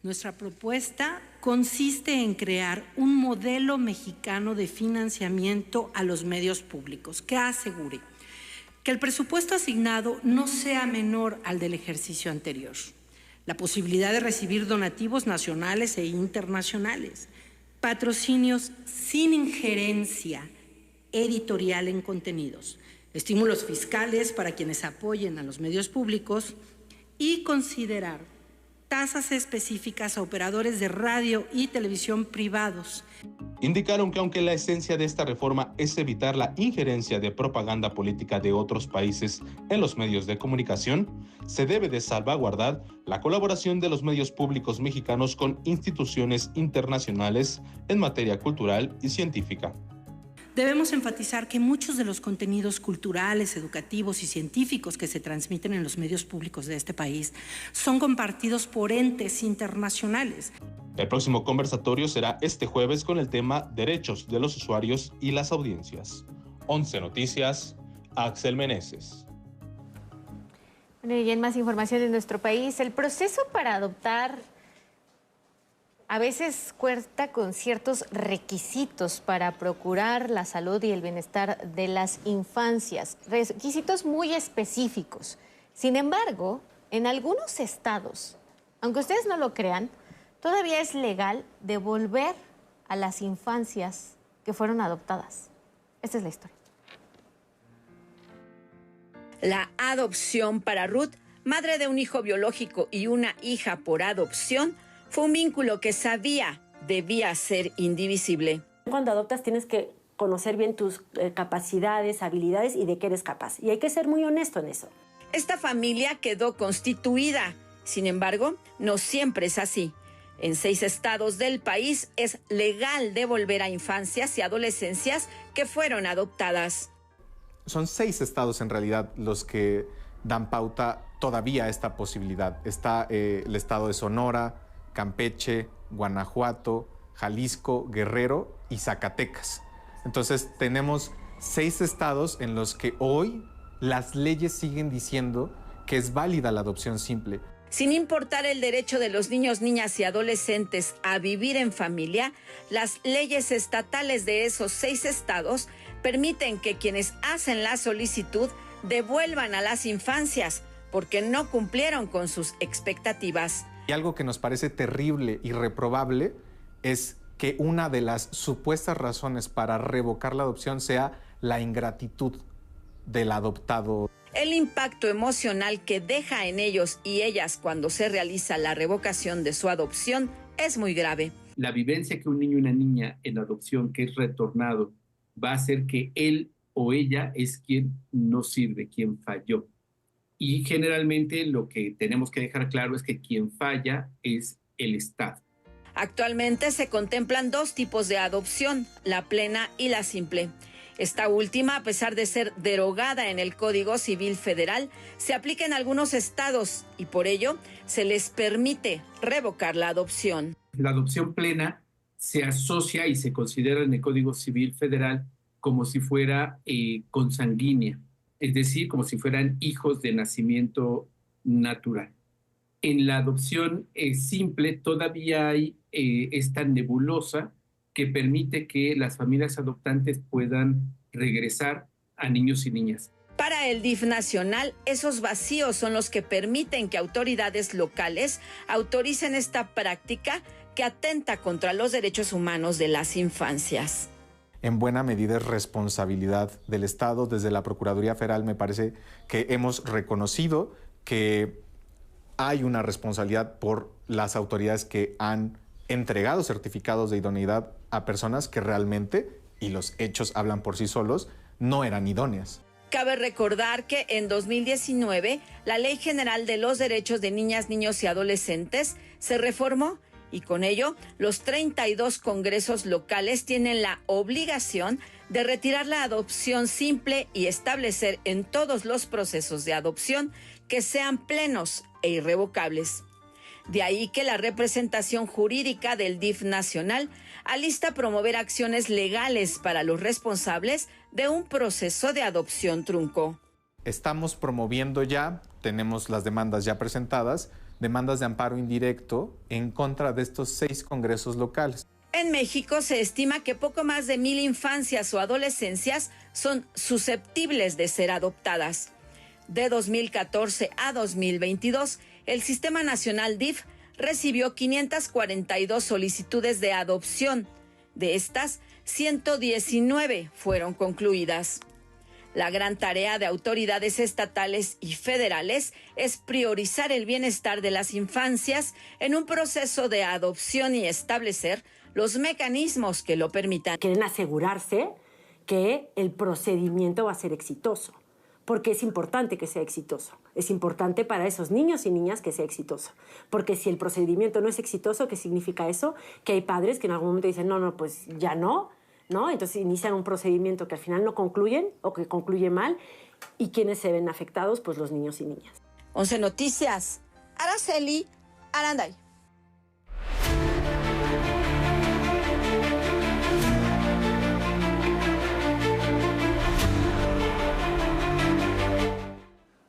Nuestra propuesta consiste en crear un modelo mexicano de financiamiento a los medios públicos que asegure que el presupuesto asignado no sea menor al del ejercicio anterior, la posibilidad de recibir donativos nacionales e internacionales, patrocinios sin injerencia editorial en contenidos, estímulos fiscales para quienes apoyen a los medios públicos y considerar tasas específicas a operadores de radio y televisión privados. Indicaron que aunque la esencia de esta reforma es evitar la injerencia de propaganda política de otros países en los medios de comunicación, se debe de salvaguardar la colaboración de los medios públicos mexicanos con instituciones internacionales en materia cultural y científica. Debemos enfatizar que muchos de los contenidos culturales, educativos y científicos que se transmiten en los medios públicos de este país son compartidos por entes internacionales. El próximo conversatorio será este jueves con el tema Derechos de los usuarios y las audiencias. 11 Noticias, Axel Meneses. Bueno, y en más información de nuestro país, el proceso para adoptar a veces cuenta con ciertos requisitos para procurar la salud y el bienestar de las infancias, requisitos muy específicos. Sin embargo, en algunos estados, aunque ustedes no lo crean, todavía es legal devolver a las infancias que fueron adoptadas. Esta es la historia. La adopción para Ruth, madre de un hijo biológico y una hija por adopción, fue un vínculo que sabía debía ser indivisible. Cuando adoptas tienes que conocer bien tus capacidades, habilidades y de qué eres capaz. Y hay que ser muy honesto en eso. Esta familia quedó constituida. Sin embargo, no siempre es así. En 6 estados del país es legal devolver a infancias y adolescencias que fueron adoptadas. Son 6 estados en realidad los que dan pauta todavía a esta posibilidad. Está el estado de Sonora, Campeche, Guanajuato, Jalisco, Guerrero y Zacatecas. Entonces tenemos 6 estados en los que hoy las leyes siguen diciendo que es válida la adopción simple. Sin importar el derecho de los niños, niñas y adolescentes a vivir en familia, las leyes estatales de esos 6 estados permiten que quienes hacen la solicitud devuelvan a las infancias porque no cumplieron con sus expectativas. Y algo que nos parece terrible y reprobable es que una de las supuestas razones para revocar la adopción sea la ingratitud del adoptado. El impacto emocional que deja en ellos y ellas cuando se realiza la revocación de su adopción es muy grave. La vivencia que un niño y una niña en adopción que es retornado va a hacer que él o ella es quien no sirve, quien falló. Y generalmente lo que tenemos que dejar claro es que quien falla es el Estado. Actualmente se contemplan 2 tipos de adopción, la plena y la simple. Esta última, a pesar de ser derogada en el Código Civil Federal, se aplica en algunos estados y por ello se les permite revocar la adopción. La adopción plena se asocia y se considera en el Código Civil Federal como si fuera consanguínea. Es decir, como si fueran hijos de nacimiento natural. En la adopción simple todavía hay esta nebulosa que permite que las familias adoptantes puedan regresar a niños y niñas. Para el DIF nacional, esos vacíos son los que permiten que autoridades locales autoricen esta práctica que atenta contra los derechos humanos de las infancias. En buena medida es responsabilidad del Estado. Desde la Procuraduría Federal me parece que hemos reconocido que hay una responsabilidad por las autoridades que han entregado certificados de idoneidad a personas que realmente, y los hechos hablan por sí solos, no eran idóneas. Cabe recordar que en 2019 la Ley General de los Derechos de Niñas, Niños y Adolescentes se reformó Y con ello, los 32 congresos locales tienen la obligación de retirar la adopción simple y establecer en todos los procesos de adopción que sean plenos e irrevocables. De ahí que la representación jurídica del DIF nacional alista promover acciones legales para los responsables de un proceso de adopción trunco. Estamos promoviendo ya, tenemos las demandas ya presentadas, demandas de amparo indirecto en contra de estos 6 congresos locales. En México se estima que poco más de 1,000 infancias o adolescencias son susceptibles de ser adoptadas. De 2014 a 2022, el Sistema Nacional DIF recibió 542 solicitudes de adopción. De estas, 119 fueron concluidas. La gran tarea de autoridades estatales y federales es priorizar el bienestar de las infancias en un proceso de adopción y establecer los mecanismos que lo permitan. Quieren asegurarse que el procedimiento va a ser exitoso, porque es importante que sea exitoso. Es importante para esos niños y niñas que sea exitoso. Porque si el procedimiento no es exitoso, ¿qué significa eso? Que hay padres que en algún momento dicen, no, pues ya no, ¿no? Entonces inician un procedimiento que al final no concluyen o que concluye mal. ¿Y quiénes se ven afectados? Pues los niños y niñas. 11 Noticias, Araceli Aranday.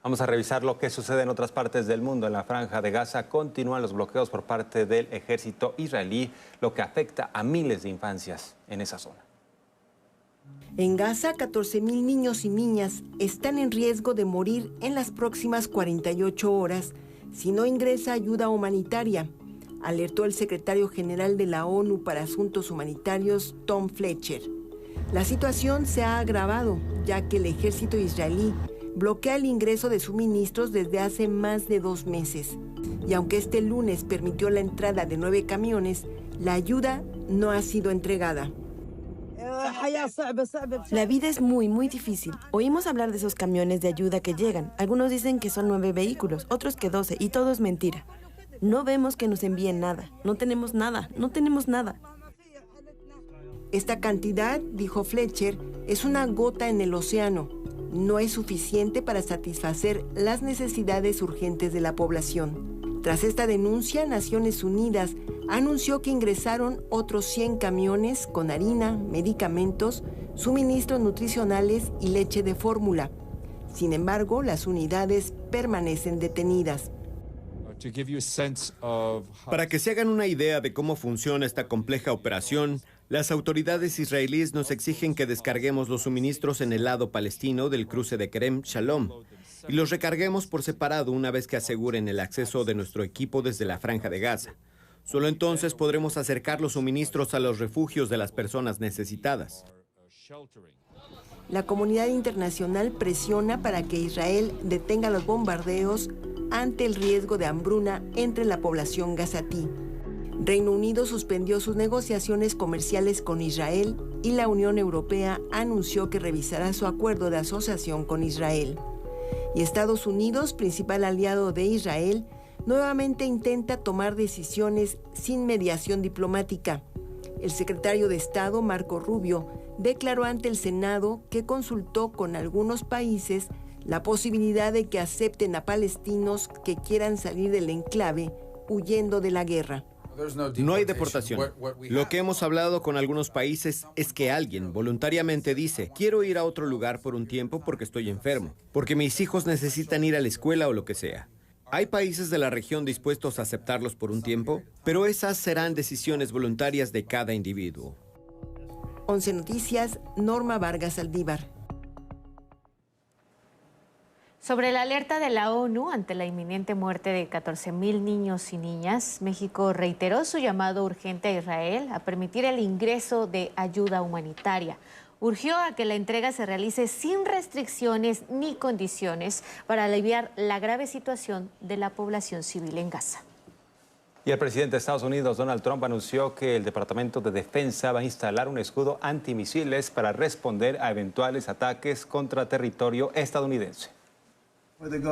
Vamos a revisar lo que sucede en otras partes del mundo. En la Franja de Gaza continúan los bloqueos por parte del ejército israelí, lo que afecta a miles de infancias en esa zona. En Gaza, 14,000 niños y niñas están en riesgo de morir en las próximas 48 horas si no ingresa ayuda humanitaria, alertó el secretario general de la ONU para Asuntos Humanitarios, Tom Fletcher. La situación se ha agravado, ya que el ejército israelí bloquea el ingreso de suministros desde hace más de 2 meses. Y aunque este lunes permitió la entrada de 9 camiones, la ayuda no ha sido entregada. La vida es muy difícil. Oímos hablar de esos camiones de ayuda que llegan. Algunos dicen que son 9 vehículos, otros que 12, y todo es mentira. No vemos que nos envíen nada. No tenemos nada. Esta cantidad, dijo Fletcher, es una gota en el océano. No es suficiente para satisfacer las necesidades urgentes de la población. Tras esta denuncia, Naciones Unidas anunció que ingresaron otros 100 camiones con harina, medicamentos, suministros nutricionales y leche de fórmula. Sin embargo, las unidades permanecen detenidas. Para que se hagan una idea de cómo funciona esta compleja operación, las autoridades israelíes nos exigen que descarguemos los suministros en el lado palestino del cruce de Kerem Shalom y los recarguemos por separado una vez que aseguren el acceso de nuestro equipo desde la Franja de Gaza. Solo entonces podremos acercar los suministros a los refugios de las personas necesitadas. La comunidad internacional presiona para que Israel detenga los bombardeos ante el riesgo de hambruna entre la población gazatí. Reino Unido suspendió sus negociaciones comerciales con Israel y la Unión Europea anunció que revisará su acuerdo de asociación con Israel. Y Estados Unidos, principal aliado de Israel, nuevamente intenta tomar decisiones sin mediación diplomática. El secretario de Estado, Marco Rubio, declaró ante el Senado que consultó con algunos países la posibilidad de que acepten a palestinos que quieran salir del enclave huyendo de la guerra. No hay deportación. Lo que hemos hablado con algunos países es que alguien voluntariamente dice, quiero ir a otro lugar por un tiempo porque estoy enfermo, porque mis hijos necesitan ir a la escuela o lo que sea. Hay países de la región dispuestos a aceptarlos por un tiempo, pero esas serán decisiones voluntarias de cada individuo. 11 Noticias, Norma Vargas Aldívar. Sobre la alerta de la ONU ante la inminente muerte de 14,000 niños y niñas, México reiteró su llamado urgente a Israel a permitir el ingreso de ayuda humanitaria. Urgió a que la entrega se realice sin restricciones ni condiciones para aliviar la grave situación de la población civil en Gaza. Y el presidente de Estados Unidos, Donald Trump, anunció que el Departamento de Defensa va a instalar un escudo antimisiles para responder a eventuales ataques contra territorio estadounidense. El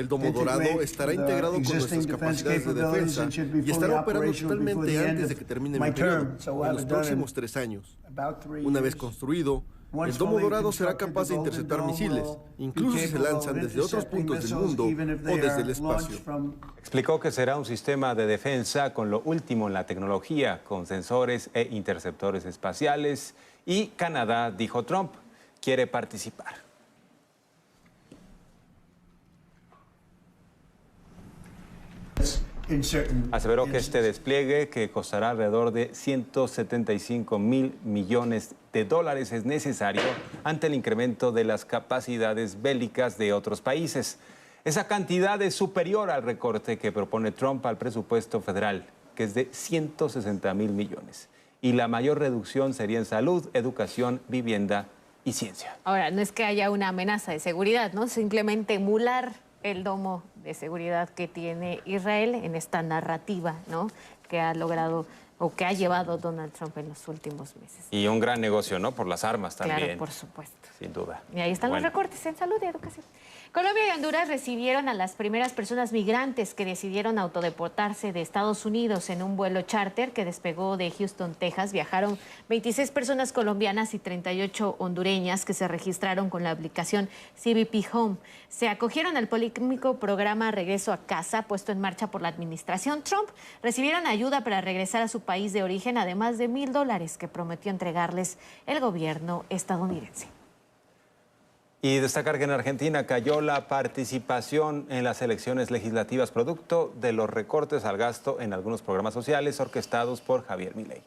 domo dorado estará integrado con nuestras capacidades de defensa y estará operando totalmente antes de que termine mi periodo, en los próximos 3 años. Una vez construido, el domo dorado será capaz de interceptar misiles, incluso si se lanzan desde otros puntos del mundo o desde el espacio. Explicó que será un sistema de defensa con lo último en la tecnología, con sensores e interceptores espaciales. Y Canadá, dijo Trump, quiere participar. Aseveró que este despliegue, que costará alrededor de $175 mil millones, es necesario ante el incremento de las capacidades bélicas de otros países. Esa cantidad es superior al recorte que propone Trump al presupuesto federal, que es de 160 mil millones. Y la mayor reducción sería en salud, educación, vivienda y ciencia. Ahora, no es que haya una amenaza de seguridad, ¿no? Simplemente emular el domo de seguridad que tiene Israel en esta narrativa, ¿no?, que ha logrado o que ha llevado Donald Trump en los últimos meses. Y un gran negocio, ¿no?, por las armas también. Claro, por supuesto. Sin duda. Y ahí están los recortes en salud y educación. Colombia y Honduras recibieron a las primeras personas migrantes que decidieron autodeportarse de Estados Unidos en un vuelo charter que despegó de Houston, Texas. Viajaron 26 personas colombianas y 38 hondureñas que se registraron con la aplicación CBP Home. Se acogieron al polémico programa Regreso a Casa, puesto en marcha por la administración Trump. Recibieron ayuda para regresar a su país de origen, además de $1,000 que prometió entregarles el gobierno estadounidense. Y destacar que en Argentina cayó la participación en las elecciones legislativas producto de los recortes al gasto en algunos programas sociales orquestados por Javier Milei.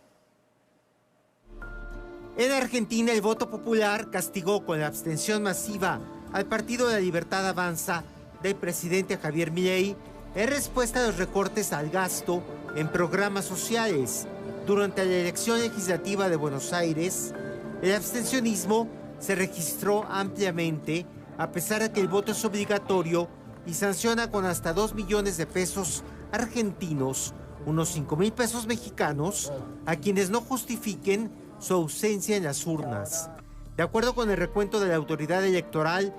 En Argentina, el voto popular castigó con la abstención masiva al Partido de la Libertad Avanza del presidente Javier Milei en respuesta a los recortes al gasto en programas sociales. Durante la elección legislativa de Buenos Aires, el abstencionismo se registró ampliamente, a pesar de que el voto es obligatorio y sanciona con hasta 2 millones de pesos argentinos, unos 5,000 pesos mexicanos, a quienes no justifiquen su ausencia en las urnas. De acuerdo con el recuento de la autoridad electoral,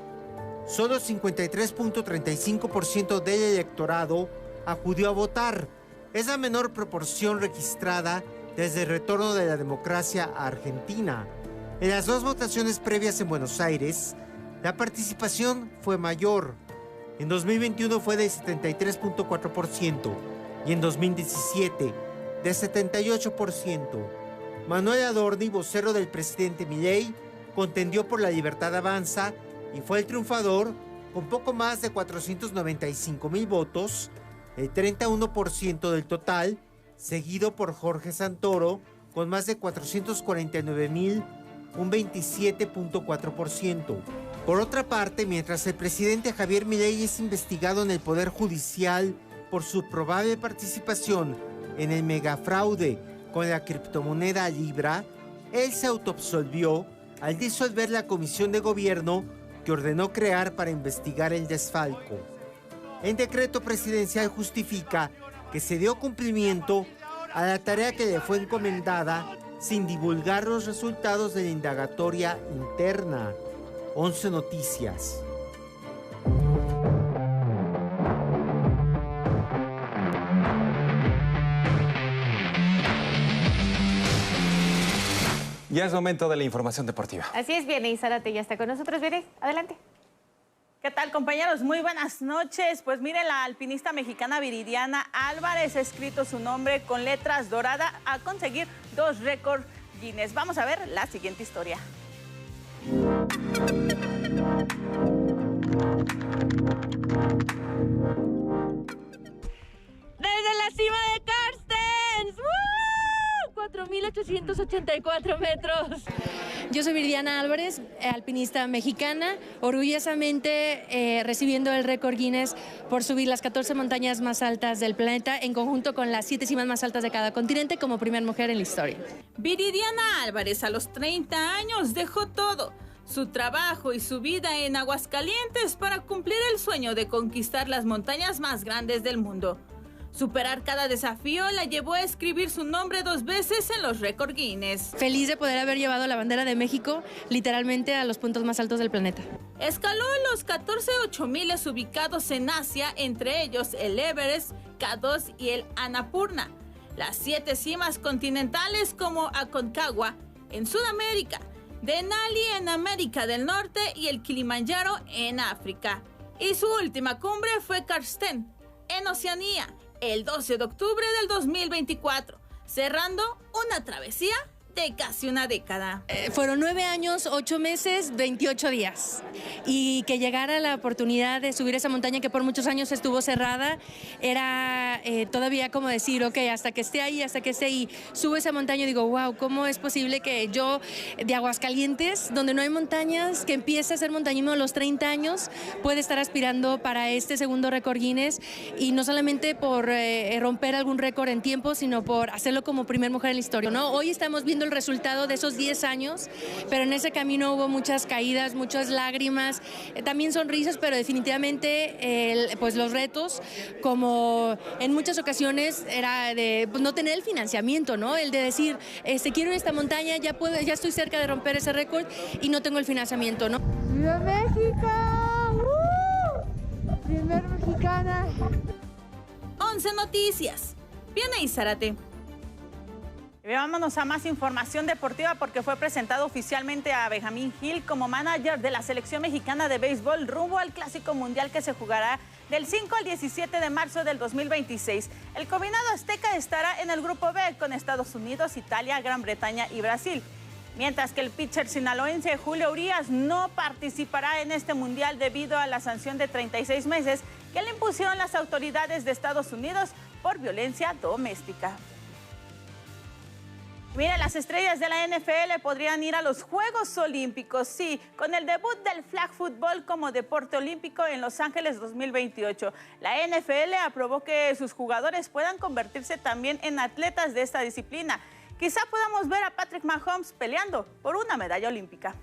solo 53.35% del electorado acudió a votar. Es la menor proporción registrada desde el retorno de la democracia a Argentina. En las 2 votaciones previas en Buenos Aires, la participación fue mayor. En 2021 fue de 73.4% y en 2017 de 78%. Manuel Adorni, vocero del presidente Milei, contendió por la Libertad Avanza y fue el triunfador con poco más de 495,000 votos, el 31% del total, seguido por Jorge Santoro con más de 449,000, un 27.4%. Por otra parte, mientras el presidente Javier Milei es investigado en el Poder Judicial por su probable participación en el megafraude con la criptomoneda Libra, él se autoabsolvió al disolver la comisión de gobierno que ordenó crear para investigar el desfalco. El decreto presidencial justifica que se dio cumplimiento a la tarea que le fue encomendada sin divulgar los resultados de la indagatoria interna. 11 Noticias. Ya es momento de la información deportiva. Así es, Viene Zárate ya está con nosotros. Viene, adelante. ¿Qué tal, compañeros? Muy buenas noches. Pues miren, la alpinista mexicana Viridiana Álvarez ha escrito su nombre con letras doradas a conseguir 2 récords Guinness. Vamos a ver la siguiente historia. Desde la cima de Carstens, 4.884 metros. Yo soy Viridiana Álvarez, alpinista mexicana, orgullosamente recibiendo el récord Guinness por subir las 14 montañas más altas del planeta en conjunto con las 7 cimas más altas de cada continente como primera mujer en la historia. Viridiana Álvarez a los 30 años dejó todo, su trabajo y su vida en Aguascalientes para cumplir el sueño de conquistar las montañas más grandes del mundo. Superar cada desafío la llevó a escribir su nombre 2 veces en los récord Guinness. Feliz de poder haber llevado la bandera de México literalmente a los puntos más altos del planeta. Escaló los 14 8000 ubicados en Asia, entre ellos el Everest, K2 y el Annapurna. Las 7 cimas continentales como Aconcagua en Sudamérica, Denali en América del Norte y el Kilimanjaro en África. Y su última cumbre fue Karsten en Oceanía, el 12 de octubre del 2024, cerrando una travesía de casi una década. Fueron 9 años, 8 meses, 28 días. Y que llegara la oportunidad de subir esa montaña que por muchos años estuvo cerrada, era todavía como decir, ok, hasta que esté ahí, subo esa montaña y digo, wow, ¿cómo es posible que yo, de Aguascalientes, donde no hay montañas, que empiece a hacer montañismo a los 30 años, puede estar aspirando para este segundo récord Guinness? Y no solamente por romper algún récord en tiempo, sino por hacerlo como primer mujer en la historia, ¿no? Hoy estamos viendo el resultado de esos 10 años, pero en ese camino hubo muchas caídas, muchas lágrimas, también sonrisas, pero definitivamente pues los retos, como en muchas ocasiones era de no tener el financiamiento, ¿no? El de decir, quiero ir a esta montaña, ya estoy cerca de romper ese récord y no tengo el financiamiento, ¿no? ¡Viva México! ¡Primer mexicana! 11 Noticias. Viene Zárate. Vámonos a más información deportiva porque fue presentado oficialmente a Benjamín Gil como manager de la selección mexicana de béisbol rumbo al Clásico Mundial que se jugará del 5 al 17 de marzo del 2026. El combinado azteca estará en el grupo B con Estados Unidos, Italia, Gran Bretaña y Brasil. Mientras que el pitcher sinaloense Julio Urías no participará en este mundial debido a la sanción de 36 meses que le impusieron las autoridades de Estados Unidos por violencia doméstica. Mira, las estrellas de la NFL podrían ir a los Juegos Olímpicos, sí, con el debut del flag football como deporte olímpico en Los Ángeles 2028. La NFL aprobó que sus jugadores puedan convertirse también en atletas de esta disciplina. Quizá podamos ver a Patrick Mahomes peleando por una medalla olímpica.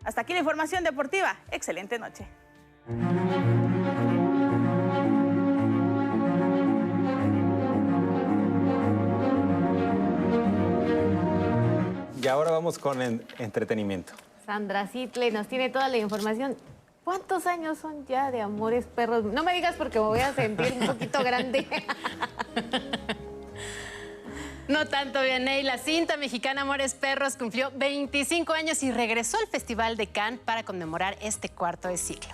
Hasta aquí la información deportiva. Excelente noche. Y ahora vamos con entretenimiento. Sandra Sitle nos tiene toda la información. ¿Cuántos años son ya de Amores Perros? No me digas porque me voy a sentir un poquito grande. No tanto, Vianey. La cinta mexicana Amores Perros cumplió 25 años y regresó al Festival de Cannes para conmemorar este cuarto de siglo.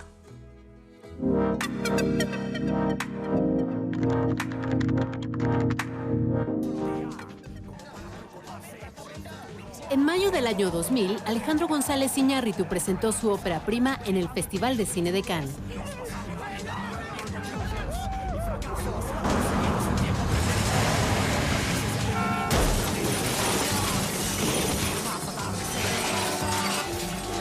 En mayo del año 2000, Alejandro González Iñárritu presentó su ópera prima en el Festival de Cine de Cannes.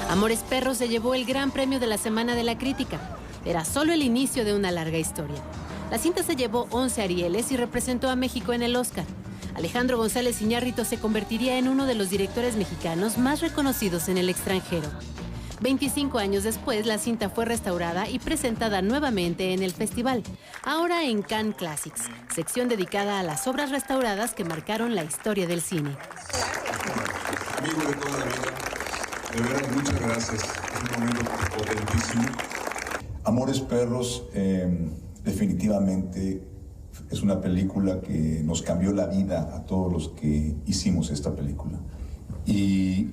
Amores Perros se llevó el Gran Premio de la Semana de la Crítica. Era solo el inicio de una larga historia. La cinta se llevó 11 Arieles y representó a México en el Oscar. Alejandro González Iñárritu se convertiría en uno de los directores mexicanos más reconocidos en el extranjero. 25 años después, la cinta fue restaurada y presentada nuevamente en el festival, ahora en Cannes Classics, sección dedicada a las obras restauradas que marcaron la historia del cine. Amigo de toda la vida, de verdad, muchas gracias. Es un momento potentísimo. Amores Perros, definitivamente es una película que nos cambió la vida a todos los que hicimos esta película. Y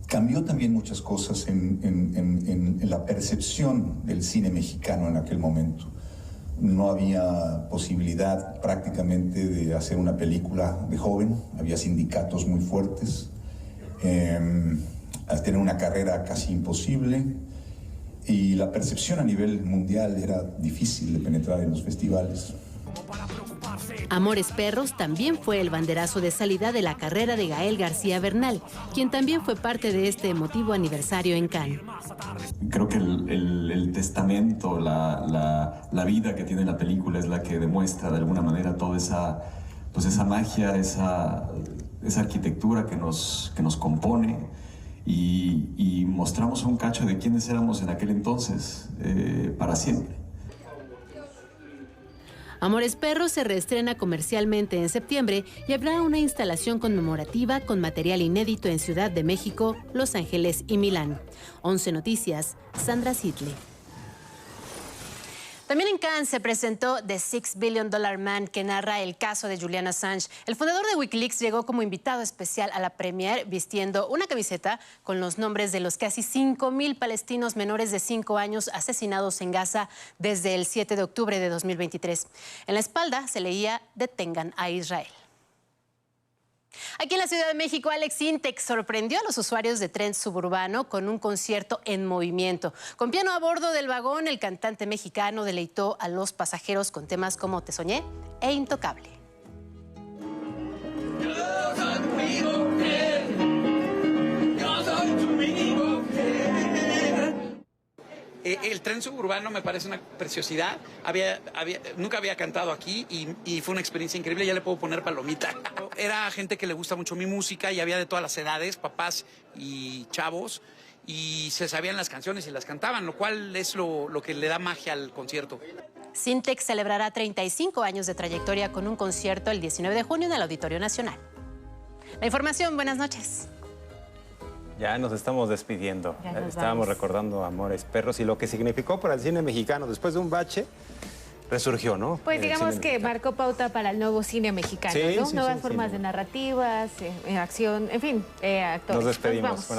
cambió también muchas cosas en la percepción del cine mexicano en aquel momento. No había posibilidad prácticamente de hacer una película de joven, había sindicatos muy fuertes, a tener una carrera casi imposible, y la percepción a nivel mundial era difícil de penetrar en los festivales. Amores Perros también fue el banderazo de salida de la carrera de Gael García Bernal, quien también fue parte de este emotivo aniversario en Cannes. Creo que el testamento, la vida que tiene la película es la que demuestra de alguna manera toda esa magia, esa arquitectura que nos compone, y mostramos un cacho de quiénes éramos en aquel entonces, para siempre. Amores Perros se reestrena comercialmente en septiembre y habrá una instalación conmemorativa con material inédito en Ciudad de México, Los Ángeles y Milán. 11 Noticias, Sandra Sidley. También en Cannes se presentó The $6 Billion Man, que narra el caso de Julian Assange. El fundador de Wikileaks llegó como invitado especial a la premiere vistiendo una camiseta con los nombres de los casi 5,000 palestinos menores de 5 años asesinados en Gaza desde el 7 de octubre de 2023. En la espalda se leía "Detengan a Israel". Aquí en la Ciudad de México, Alex Intec sorprendió a los usuarios de tren suburbano con un concierto en movimiento. Con piano a bordo del vagón, el cantante mexicano deleitó a los pasajeros con temas como Te Soñé e Intocable. El tren suburbano me parece una preciosidad. Nunca había cantado aquí y fue una experiencia increíble. Ya le puedo poner palomita. Era gente que le gusta mucho mi música y había de todas las edades, papás y chavos, y se sabían las canciones y las cantaban, lo cual es lo que le da magia al concierto. Sintec celebrará 35 años de trayectoria con un concierto el 19 de junio en el Auditorio Nacional. La información, buenas noches. Ya nos estamos despidiendo. Estábamos recordando Amores Perros y lo que significó para el cine mexicano. Después de un bache, resurgió, ¿no? Pues digamos que marcó pauta para el nuevo cine mexicano, ¿no? Nuevas formas de narrativas, acción, en fin, actores. Nos despedimos. Buenas noches.